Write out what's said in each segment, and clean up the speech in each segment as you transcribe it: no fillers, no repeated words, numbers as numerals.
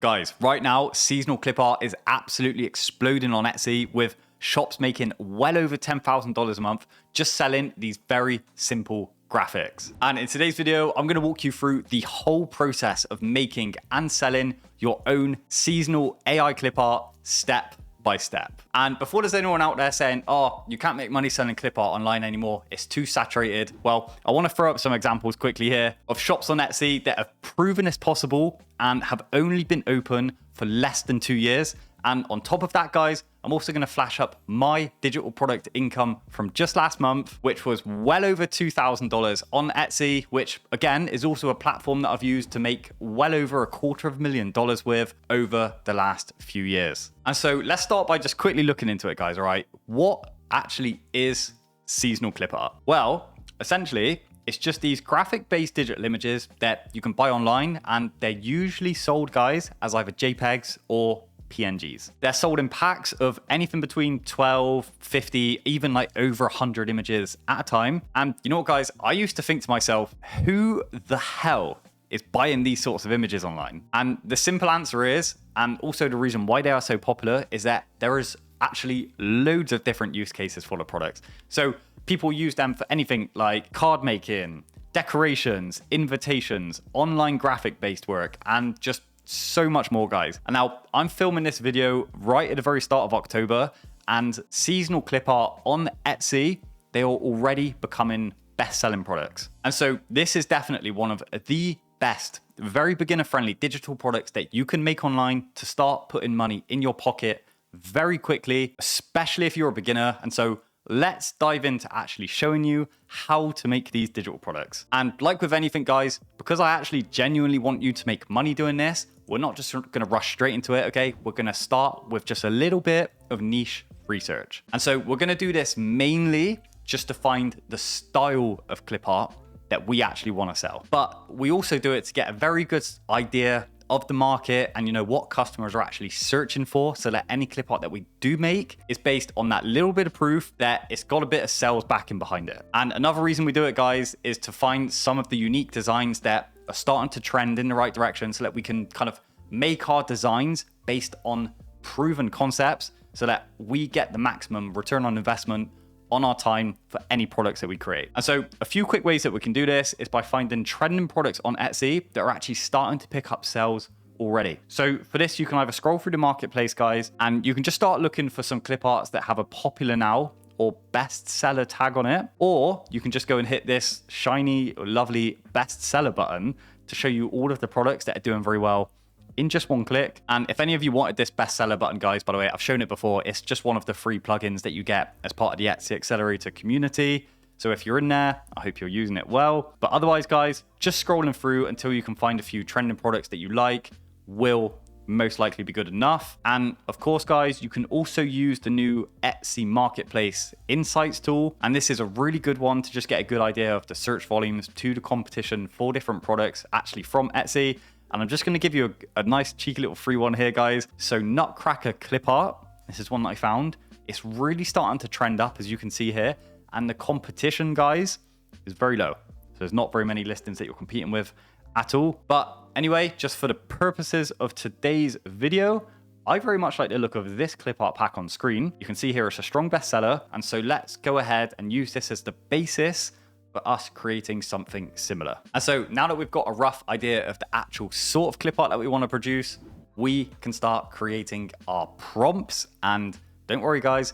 Guys, right now, seasonal clip art is absolutely exploding on Etsy with shops making well over $10,000 a month just selling these very simple graphics. And in today's video, I'm gonna walk you through the whole process of making and selling your own seasonal AI clip art step by step. And before there's anyone out there saying, oh, you can't make money selling clip art online anymore, it's too saturated. Well, I wanna throw up some examples quickly here of shops on Etsy that have proven this possible and have only been open for less than 2 years. And on top of that, guys, I'm also gonna flash up my digital product income from just last month, which was well over $2,000 on Etsy, which again is also a platform that I've used to make well over $250,000 with over the last few years. And so let's start by just quickly looking into it, guys, all right? What actually is seasonal clip art? Well, essentially, it's just these graphic-based digital images that you can buy online, and they're usually sold, guys, as either JPEGs or PNGs. They're sold in packs of anything between 12, 50, even like over 100 images at a time. And you know what, guys? I used to think to myself, who the hell is buying these sorts of images online? And the simple answer is, and also the reason why they are so popular, is that there is actually loads of different use cases for the products. So people use them for anything like card making, decorations, invitations, online graphic-based work, and just so much more, guys. And now I'm filming this video right at the very start of October, and seasonal clip art on Etsy, they are already becoming best-selling products. And so this is definitely one of the best, very beginner-friendly digital products that you can make online to start putting money in your pocket very quickly, especially if you're a beginner. And so let's dive into actually showing you how to make these digital products. And like with anything, guys, because I actually genuinely want you to make money doing this, we're not just gonna rush straight into it, okay? We're gonna start with just a little bit of niche research. And so we're gonna do this mainly just to find the style of clip art that we actually wanna sell. But we also do it to get a very good idea of the market and what customers are actually searching for, so that any clip art that we do make is based on that little bit of proof that it's got a bit of sales backing behind it. And another reason we do it, guys, is to find some of the unique designs that are starting to trend in the right direction, so that we can kind of make our designs based on proven concepts, so that we get the maximum return on investment on our time for any products that we create. And so a few quick ways that we can do this is by finding trending products on Etsy that are actually starting to pick up sales already. So for this, you can either scroll through the marketplace, guys, and you can just start looking for some clip arts that have a popular now or bestseller tag on it, or you can just go and hit this shiny, lovely bestseller button to show you all of the products that are doing very well in just one click. And if any of you wanted this bestseller button, guys, by the way, I've shown it before. It's just one of the free plugins that you get as part of the Etsy Accelerator community. So if you're in there, I hope you're using it well. But otherwise, guys, just scrolling through until you can find a few trending products that you like will most likely be good enough. And of course, guys, you can also use the new Etsy Marketplace Insights tool. And this is a really good one to just get a good idea of the search volumes to the competition for different products actually from Etsy. And I'm just going to give you a nice cheeky little free one here, guys. So Nutcracker clip art, this is one that I found. It's really starting to trend up, as you can see here. And the competition, guys, is very low. So there's not very many listings that you're competing with at all. But anyway, just for the purposes of today's video, I very much like the look of this clip art pack on screen. You can see here it's a strong bestseller. And so let's go ahead and use this as the basis for us creating something similar. And so now that we've got a rough idea of the actual sort of clip art that we want to produce, we can start creating our prompts. And don't worry, guys,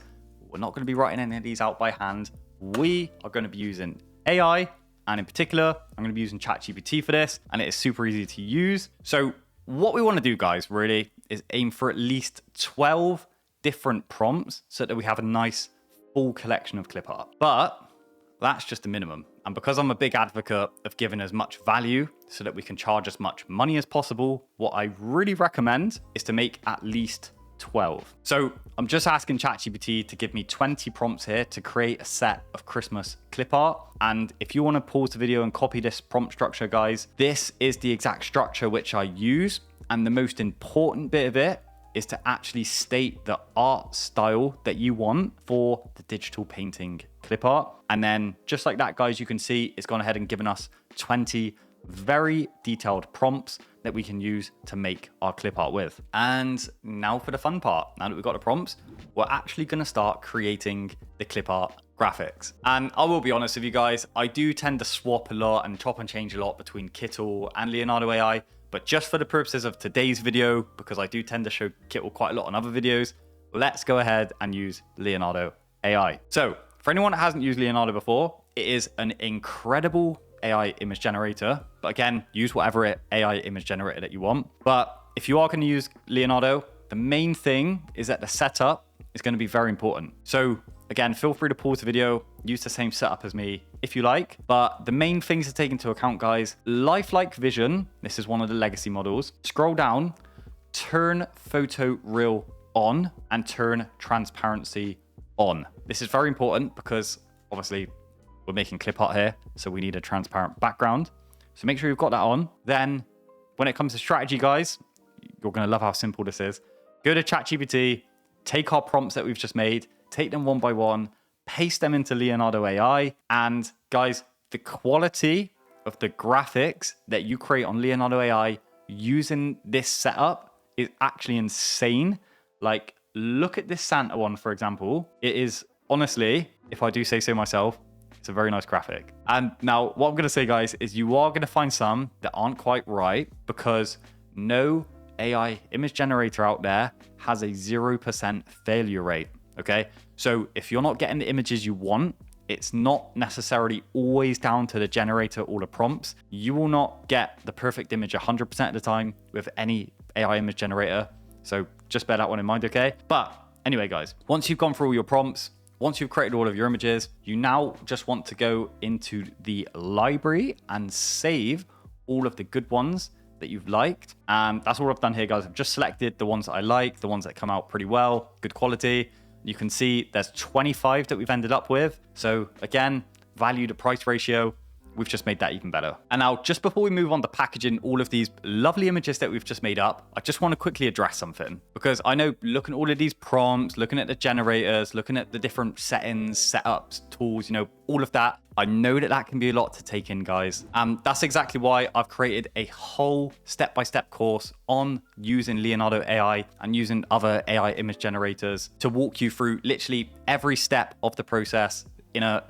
we're not going to be writing any of these out by hand. We are going to be using AI, and in particular, I'm going to be using ChatGPT for this, and it is super easy to use. So what we want to do, guys, really is aim for at least 12 different prompts so that we have a nice full collection of clip art. But that's just the minimum. And because I'm a big advocate of giving as much value so that we can charge as much money as possible, what I really recommend is to make at least 12. So I'm just asking ChatGPT to give me 20 prompts here to create a set of Christmas clip art. And if you want to pause the video and copy this prompt structure, guys, this is the exact structure which I use. And the most important bit of it is to actually state the art style that you want for the digital painting clip art. And then just like that, guys, you can see it's gone ahead and given us 20 very detailed prompts that we can use to make our clip art with. And now for the fun part. Now that we've got the prompts, we're actually going to start creating the clip art graphics. And I will be honest with you guys, I do tend to swap a lot and chop and change a lot between KITTL and Leonardo AI, but just for the purposes of today's video, because I do tend to show KITTL quite a lot on other videos, let's go ahead and use Leonardo AI. So for anyone that hasn't used Leonardo before, it is an incredible AI image generator. But again, use whatever AI image generator that you want. But if you are going to use Leonardo, the main thing is that the setup is going to be very important. So again, feel free to pause the video, use the same setup as me if you like. But the main things to take into account, guys, lifelike vision. This is one of the legacy models. Scroll down, turn photo real on, and turn transparency on. This is very important because obviously we're making clip art here, so we need a transparent background. So make sure you've got that on. Then when it comes to strategy, guys, you're gonna love how simple this is. Go to ChatGPT, take our prompts that we've just made, take them one by one, paste them into Leonardo AI. And guys, the quality of the graphics that you create on Leonardo AI using this setup is actually insane. Like, look at this Santa one, for example. It is honestly, if I do say so myself, it's a very nice graphic. And now what I'm going to say, guys, is you are going to find some that aren't quite right because no AI image generator out there has a 0% failure rate. Okay. So if you're not getting the images you want, it's not necessarily always down to the generator or the prompts. You will not get the perfect image 100% of the time with any AI image generator. So just bear that one in mind. Okay. But anyway, guys, once you've gone through all your prompts, once you've created all of your images, you now just want to go into the library and save all of the good ones that you've liked. And that's all I've done here, guys. I've just selected the ones that I like, the ones that come out pretty well, good quality. You can see there's 25 that we've ended up with. So again, value to price ratio, we've just made that even better. And now, just before we move on to packaging all of these lovely images that we've just made up, I just want to quickly address something. Because I know looking at all of these prompts, looking at the generators, looking at the different settings, setups, tools, all of that, I know that that can be a lot to take in, guys. And that's exactly why I've created a whole step-by-step course on using Leonardo AI and using other AI image generators to walk you through literally every step of the process in a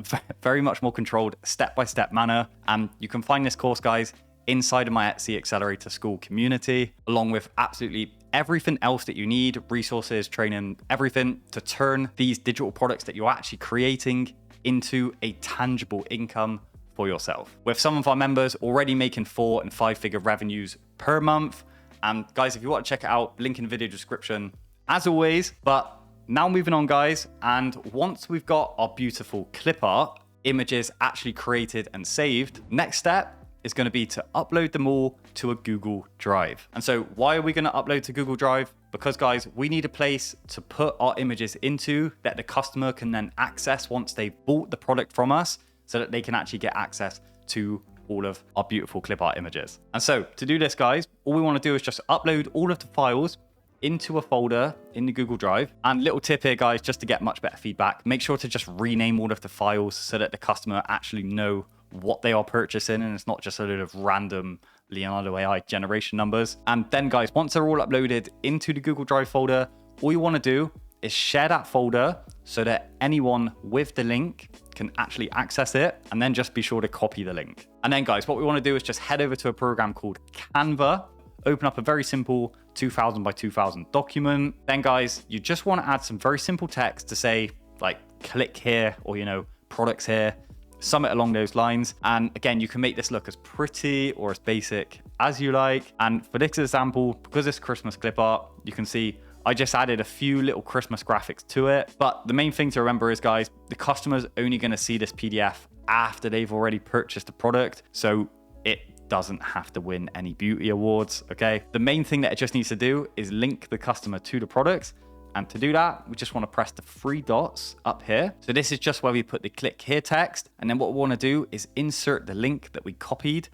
very much more controlled step-by-step manner. And you can find this course, guys, inside of my Etsy Accelerator School community, along with absolutely everything else that you need, resources, training, everything to turn these digital products that you're actually creating into a tangible income for yourself. With some of our members already making 4 and 5 figure revenues per month. And guys, if you want to check it out, link in the video description as always. But now moving on, guys, and once we've got our beautiful clip art images actually created and saved, next step is going to be to upload them all to a Google Drive. And so why are we going to upload to Google Drive? Because, guys, we need a place to put our images into that the customer can then access once they've bought the product from us, so that they can actually get access to all of our beautiful clip art images. And so to do this, guys, all we want to do is just upload all of the files into a folder in the Google Drive. And little tip here, guys, just to get much better feedback, make sure to just rename all of the files so that the customer actually know what they are purchasing and it's not just a load of random Leonardo AI generation numbers. And then, guys, once they're all uploaded into the Google Drive folder, all you want to do is share that folder so that anyone with the link can actually access it, and then just be sure to copy the link. And then, guys, what we want to do is just head over to a program called Canva, open up a very simple 2000 by 2000 document. Then, guys, you just want to add some very simple text to say, like, click here, or, products here, something along those lines. And again, you can make this look as pretty or as basic as you like. And for this example, because it's Christmas clip art, you can see I just added a few little Christmas graphics to it. But the main thing to remember is, guys, the customer's only going to see this PDF after they've already purchased the product. So it doesn't have to win any beauty awards, okay? The main thing that it just needs to do is link the customer to the product. And to do that, we just want to press the 3 dots up here. So this is just where we put the click here text. And then what we want to do is insert the link that we copied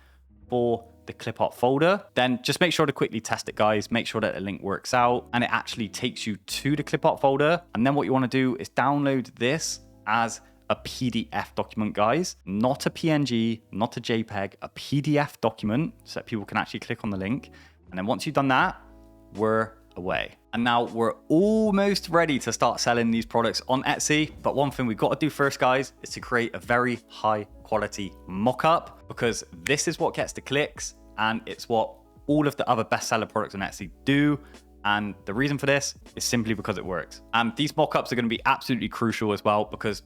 for the clip art folder. Then just make sure to quickly test it, guys. Make sure that the link works out and it actually takes you to the clip art folder. And then what you want to do is download this as a PDF document, guys, not a PNG, not a JPEG, a PDF document so that people can actually click on the link. And then once you've done that, we're away. And now we're almost ready to start selling these products on Etsy. But one thing we've got to do first, guys, is to create a very high quality mock-up, because this is what gets the clicks and it's what all of the other bestseller products on Etsy do. And the reason for this is simply because it works. And these mock-ups are going to be absolutely crucial as well, because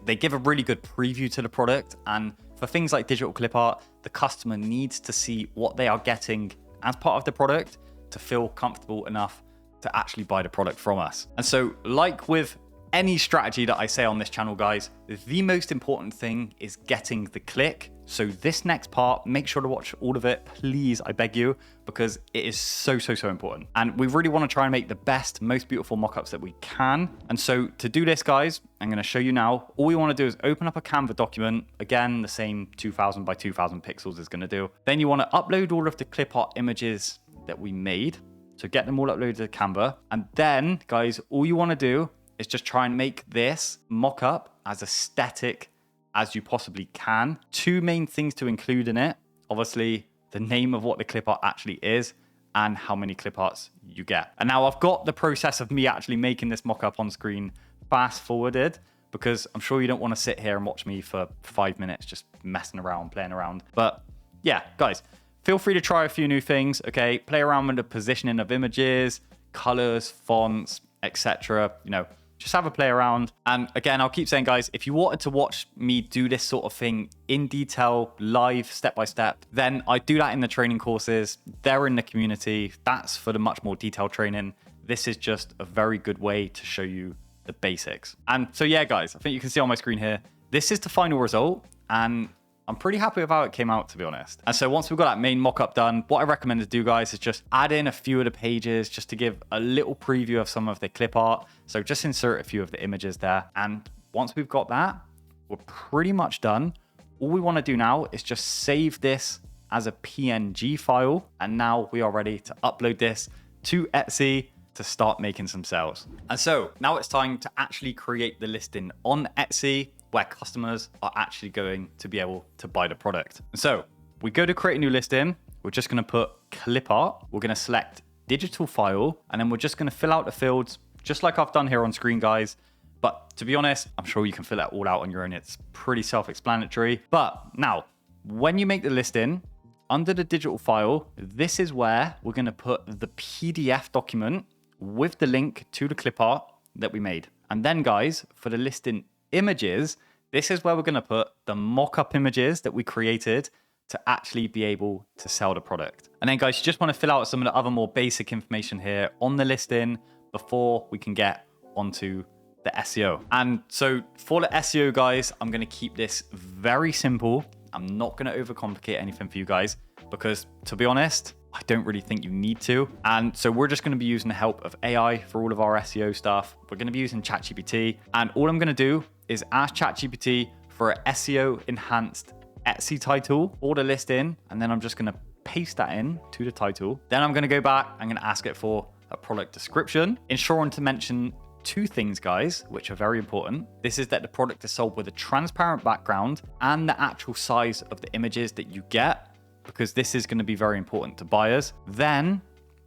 they give a really good preview to the product. And for things like digital clip art, the customer needs to see what they are getting as part of the product to feel comfortable enough to actually buy the product from us. And so, like with any strategy that I say on this channel, guys, the most important thing is getting the click. So this next part, make sure to watch all of it, please, I beg you, because it is so important. And we really want to try and make the best, most beautiful mockups that we can. And so to do this, guys, I'm going to show you now. All we want to do is open up a Canva document. Again, the same 2000 by 2000 pixels is going to do. Then you want to upload all of the clip art images that we made. So get them all uploaded to Canva. And then, guys, all you want to do is just try and make this mock-up as aesthetic as you possibly can. Two main things to include in it. Obviously, the name of what the clip art actually is and how many clip arts you get. And now I've got the process of me actually making this mock-up on screen fast forwarded, because I'm sure you don't want to sit here and watch me for 5 minutes just messing around, playing around. But yeah, guys, feel free to try a few new things, okay? Play around with the positioning of images, colors, fonts, etc. You know, just have a play around. And again, I'll keep saying, guys, if you wanted to watch me do this sort of thing in detail, live, step by step, then I do that in the training courses. They're in the community. That's for the much more detailed training. This is just a very good way to show you the basics. And so, yeah, guys, I think you can see on my screen here, this is the final result. And I'm pretty happy with how it came out, to be honest. And so once we've got that main mock-up done, what I recommend to do, guys, is just add in a few of the pages just to give a little preview of some of the clip art. So just insert a few of the images there. And once we've got that, we're pretty much done. All we want to do now is just save this as a PNG file. And now we are ready to upload this to Etsy to start making some sales. And so now it's time to actually create the listing on Etsy, where customers are actually going to be able to buy the product. So we go to create a new listing. We're just going to put clip art. We're going to select digital file, and then we're just going to fill out the fields just like I've done here on screen, guys. But to be honest, I'm sure you can fill it all out on your own. It's pretty self-explanatory. But now, when you make the listing, under the digital file, this is where we're going to put the PDF document with the link to the clip art that we made. And then, guys, for the listing images, this is where we're going to put the mock-up images that we created to actually be able to sell the product. And then, guys, you just want to fill out some of the other more basic information here on the listing before we can get onto the SEO. And so for the SEO, guys, I'm going to keep this very simple. I'm not going to overcomplicate anything for you guys, because to be honest, I don't really think you need to. And so we're just going to be using the help of AI for all of our SEO stuff. We're going to be using ChatGPT. And all I'm going to do is ask ChatGPT for an SEO enhanced Etsy title or the listing. And then I'm just going to paste that in to the title. Then I'm going to go back. I'm going to ask it for a product description, ensuring to mention two things, guys, which are very important. This is that the product is sold with a transparent background and the actual size of the images that you get, because this is going to be very important to buyers. Then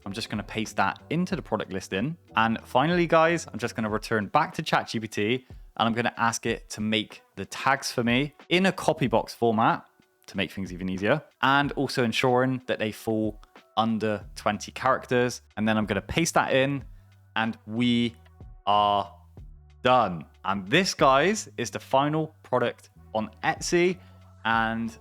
I'm just going to paste that into the product listing. And finally, guys, I'm just going to return back to ChatGPT, and I'm going to ask it to make the tags for me in a copy box format to make things even easier, and also ensuring that they fall under 20 characters. And then I'm going to paste that in, and we are done. And this, guys, is the final product on Etsy. And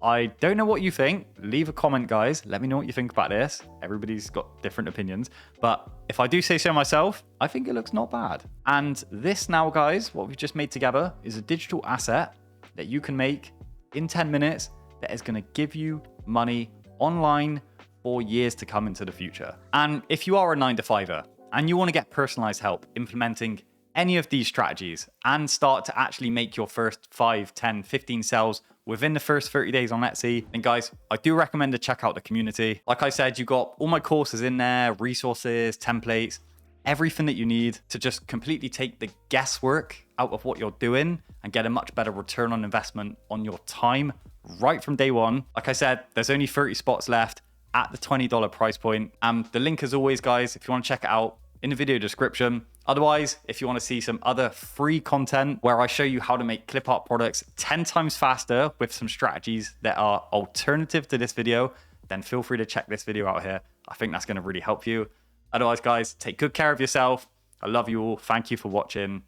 I don't know what you think. Leave a comment, guys. Let me know what you think about this. Everybody's got different opinions. But if I do say so myself, I think it looks not bad. And this now, guys, what we've just made together is a digital asset that you can make in 10 minutes that is going to give you money online for years to come into the future. And if you are a 9-to-5er and you want to get personalized help implementing any of these strategies and start to actually make your first 5, 10, 15 sales within the first 30 days on Etsy, then guys, I do recommend to check out the community. Like I said, you got all my courses in there, resources, templates. everything that you need to just completely take the guesswork out of what you're doing and get a much better return on investment on your time right from day one. Like I said, there's only 30 spots left at the $20 price point. The link, as always, guys, if you want to check it out, in the video description. Otherwise, if you want to see some other free content where I show you how to make Clipart products 10 times faster with some strategies that are alternative to this video, then feel free to check this video out here. I think that's going to really help you. Otherwise, guys, take good care of yourself. I love you all. Thank you for watching.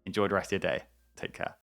Enjoy the rest of your day. Take care.